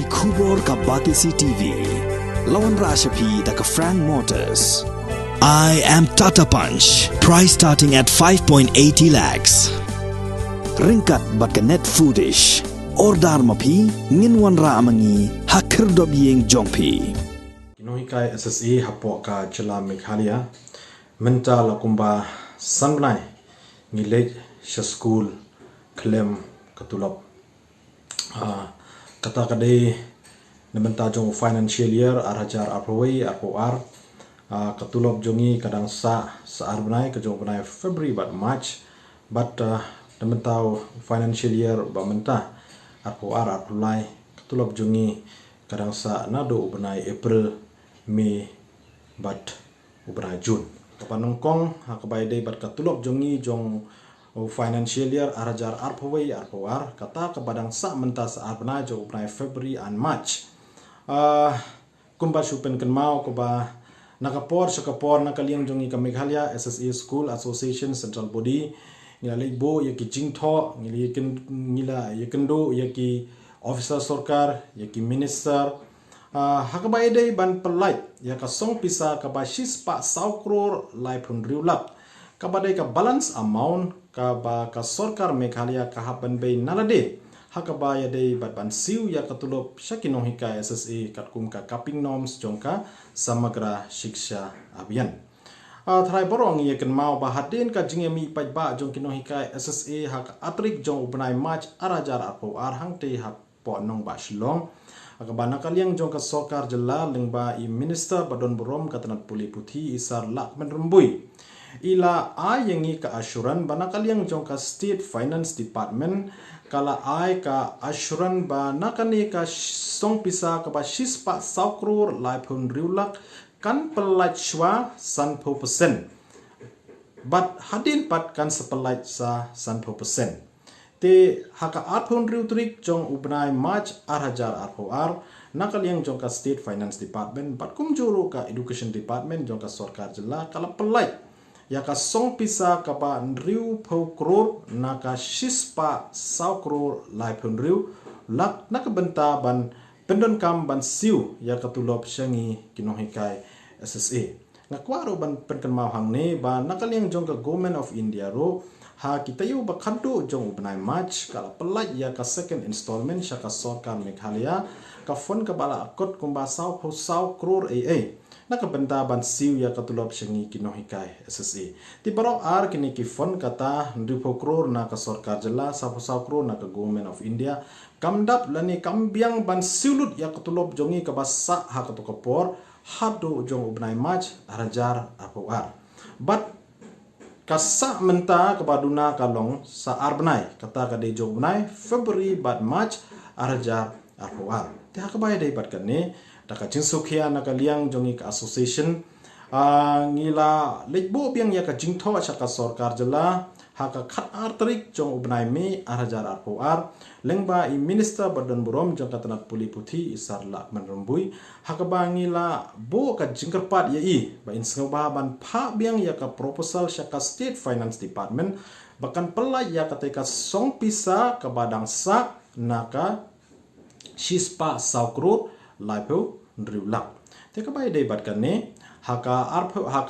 Kubor ka Batisi TV. Lawan Rashapi da ka Frank Motors. I am Tata Punch. Price starting at 5.80 lakhs. Ringkat bat ka net foodish. Ordar mapi nginwan ra amangi hakir dob yeng jongpi. Kinohikai SSE hapok ka Jela Meghalaya menta lakumba sanbnai ngilek sha school klem katulop kata kadai nementa jong financial year arhajar apraway apor katulop jongi kadang saar benai ke jong benai February but March but nementa financial year ba menta apor apulai katulop jongi kadang sa nado benai April Mei but ubra June kapanong kong hakabai day bat katulop jongi jong financial year arajar arpaway arpawar kata kabadang sa mentas arpna jo ubra February and March kumba supen kan mau kuba nakapor sakapor nakaliang jongi ka Meghalaya SSE School Association Central Body ngila bo yaki jingtho ngila yakendo yaki officer sarkar yaki minister hakabai day ban pelait ya ka song pisa ka ba shispa saukror lai pun riulap ka badai ka balance amount ka ba ka sarkar Meghalaya ka haban bay nalade hakaba ya day bat ban siu ya katulop shakinong hika SSE katkum ka kaping norms jongka samagra shiksha abhiyan thrai borong ye kan mau ba hadin ka jingemi pai ba jong kinong hika SSE hak atrik jong ubnai march arajar apo arhang te hak po nong ba shilong akabana kaliang jong ka sarkar Jela lengba i minister badon borom katanat puli puthi isar lakmen rumbui ila ayengi ka asuran bana kaliang jong ka state finance department kala ai ka asuran ba nakani ka song pisa ka ba shispa saukror laipun riulak kan pelait shwa sanpo persen but hadin pat kan sepelait sa sanpo persen te haka arpon riutrik jong ubnai march arhajar arpoar nakaliang jong ka state finance department bat kumjuru ka education department jong ka sarkar Jela kala pelai ya ka song pisa ka ba riu po kror naka shispa sau kror lai pun riu lak nakabenta ban pendon kam ban siu ya ka tulop syangi kinohikai SSE ngakwaro ban penkan mau hang ne ba nakaliang jong ka government of India ro ha kita yu bakado jong ubnai march kala pelai ya ka second installment syaka sarkar Meghalaya ka fon ka bala akot kumba sau po sau kror nakabenta ban siu ya katulop syangi kinohikai SSE ti barok ar kini ki fon kata 2 kror na ka sarkar Jela sau kror na ka government of India kamdap lani kambiang ban siulut ya katulop jongi ka basa ha katukapor hado jong ubnai march arajar apor but kasa menta kabaduna kalong sa arbnai kata ka de jognai February but March arajar arpoar ti hakabai dei pat kanne taka jinsukhia nakaliang jongi ka association ngila lekbo biang ya ka jingtho sa ka sarkar Jela haka khat artrik jong ubnai me arajar arpoar lengba i minister badan borom jong katanat puli puthi isar lakman rumbui hakaba ngila bo ka jingkerpat ya i ba insngba ban pha biang ya ka proposal syaka state finance department bahkan pelai ya kateka song pisa ke badang sa naka shispa saukrut laipo ndriulak teka bai dei batkane haka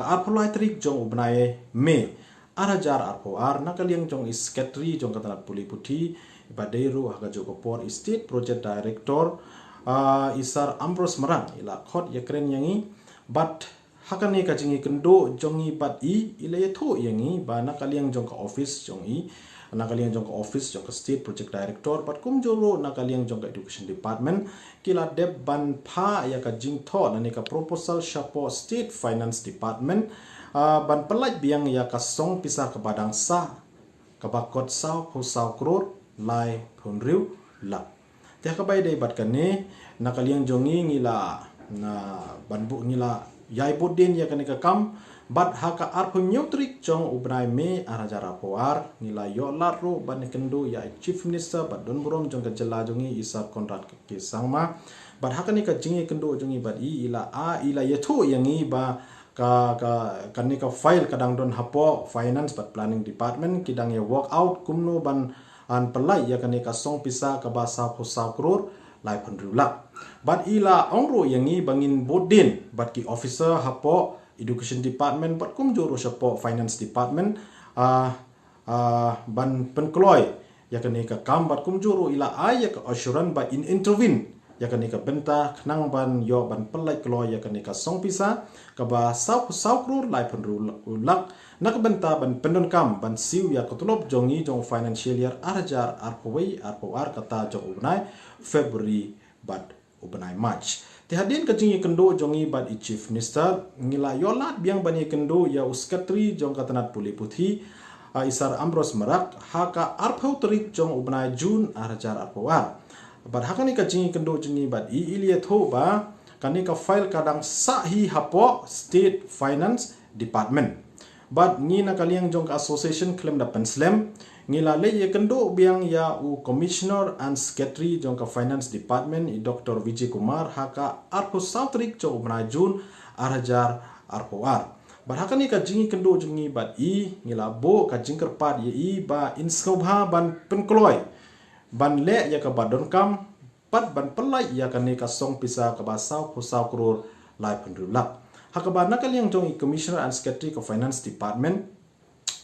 arpolai trik jong ubnai me arajar arpoar nakaliang jong isketri jong katanat puli puthi Baderu haga Jokopor State Project Director isar Ambros Marang ila khot yakren yangi but hakane ka jingi kendo jongi bat ila yatho yangi ba nakaliang jong ka office jongi nakaliang jong ka office jong ka State Project Director but kumjolo nakaliang jong ka Education Department kila deb ban pha ya ka jingtho nani ka proposal shapo State Finance Department ban pelaj biang ya ka song pisa ke badang sa ka bakot sau ho sau kror lai pun riu lak tiaka bai dei bat kane nakaliang jongi ngila na banbu ngila yai bodin ya kane ka kam bat haka arpun nyutrik jong ubnai me arajar apoar ngila yo larro ban kendo ya chief minister bat don borom jong ka Jela jongi isar Konrad ke sangma bat haka ni ka jingi kendo jongi bat ila yatho yangi ba ka file kadang don hapo finance but planning department kidang ya work out kumno ban an pelai ya kane ka song pisa ka basa phosau kror lai penrulak. But ila ongro yang ni bangin bodin, but ki officer hapo education department, but kumjuru hapo finance department, ban penkeloy ya kani ka kam, but kumjuru ila ay ka assurance ba in intervene ya kani ka benta nang ban yo ban pelai keloy ya kani ka song pisa ka ba sau krur lai penrulak nak benta ban pendon kam ban siu ya ketulop jongi jong financial year arjar arpawai arpawar kata jong ubnai February bat ubnai March. Tihadin kajingi kendo jongi bat i chief minister ngila yolat biang bani kendo ya uskatri jong katanat puli puthi isar Ambrose Merak haka arpau terik jong ubnai Jun arjar arpawar. Bat hakani kajingi kendo jongi bat i iliat ho ba kani ka file kadang sahi hapo state finance department. But ni nakaliang jong ka association claim da penslam ngila le ye kendo biang ya u commissioner and secretary jong ka finance department i Dr. Vijay Kumar haka arpo sautrik jong ubnai Jun arjar arpoar. But hakani ka jingi kendo jingi bat i ngila bo ka jingker pat ye i ba inskobha ban penkloy ban le ya ka badon kam pat ban pelai ya kani ka song pisa ka ba sau krur lai penrulak. Hakaba nakaliang jong i commissioner and secretary ka finance department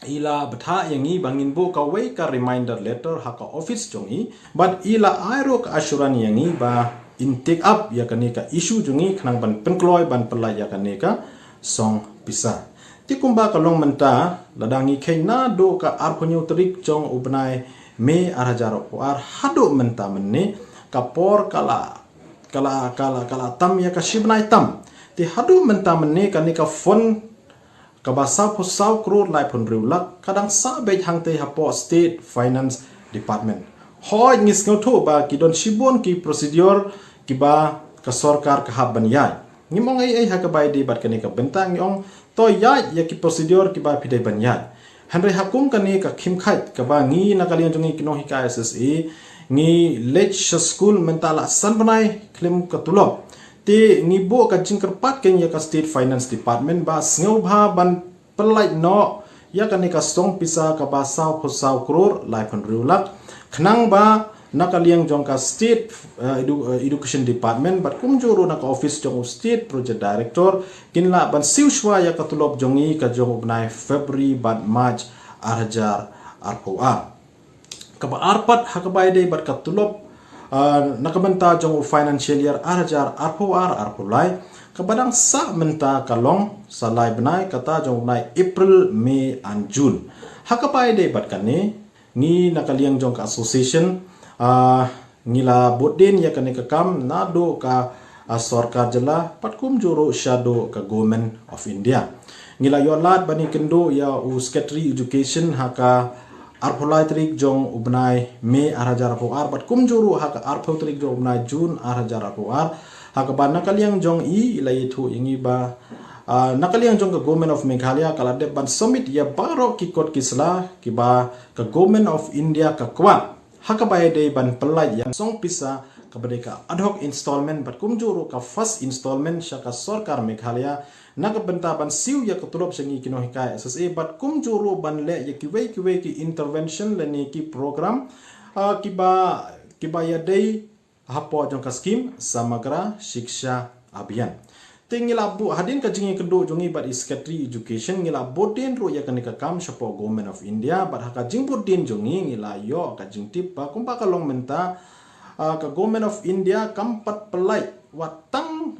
ila betha yang i bangin bo ka wei ka reminder letter haka office jong i, but ila airo ka assuran yang i ba in take up ya kani ka issue jong i khnang ban penkloy ban pelai ya kani ka song pisa. Ti kumba ka long menta ladangi khaina do ka arphonyu trik jong ubnai me arhajar ar hado menta menne kapor kala tam ya ka shibnai tam ti hado menta menne kani ka phone kabasa pusau krur lai penrulak kadang sabe hangte hapo state finance department hoi ngis ngoto ba kidon shibon ki procedure ki ba ka sarkar ka haban yai ngimong ai hakabai di bat kani ka bentang yong to yai ya ki procedure ki ba pidai ban yai hanre hakum kani ka khimkhait ka ba ngi nakalian jongi kino hika SSA ngi lech school mentala san banai klim ka tulop ti ngibo ka jingkerpat ken ya ka state finance department ba ngobha ban pelai no ya kan ka song pisa ka ba sau phosau krur lai penrulak khnang ba nakaliang jong ka state education department bat kumjuru na ka office jong state project director kinla ban siuswa ya ka tulop jongi ka jong ubnai February bat March arjar arpoa ka ba arpat hakabai dei bat ka tulop nakabenta jong financial year arjar arpoar arpulai kabadang sa menta kalong salai benai kata jong benai April, May and June hakapai de bat kane ngi nakaliang jong ka association ngila bodin ya kane ka kam nado ka sarkar jela patkum juro shadow ka government of India ngila yolat bani kendo ya u secretary education haka arpulai trik jong ubnai May arhajar arpoar bat kumjuru haka arpau trik jong ubnai June arhajar arpoar haka ba nakaliang jong i ilai thu ingi ba nakaliang jong ka government of Meghalaya kala de ban summit ya baro kikot kisla kiba ka government of India ka kwat haka ba de ban pelai yang song pisa kabadeka ad hoc installment bat kumjuru ka first installment syaka sarkar Meghalaya nakabenta ban siu ya ketulop sengi kino hikai SSA bat kumjuru ban le ya kiwei ki intervention le ni ki program kiba ya dei hapo jong ka skim samagra shiksha abhiyan tingila bu hadin ka jingi kendo jongi bat secretary education ngila bodin ro ya kanika kam shapo government of India bat haka jing bodin jongi ngila yo ka jing tip pa kumpa kalong menta ka government of India kampat pelai watang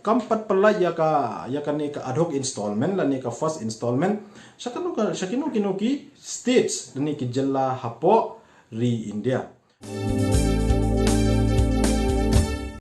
kampat pelai ya ka ad hoc installment la ni ka first installment shakino ki states ni ki jella hapo ri India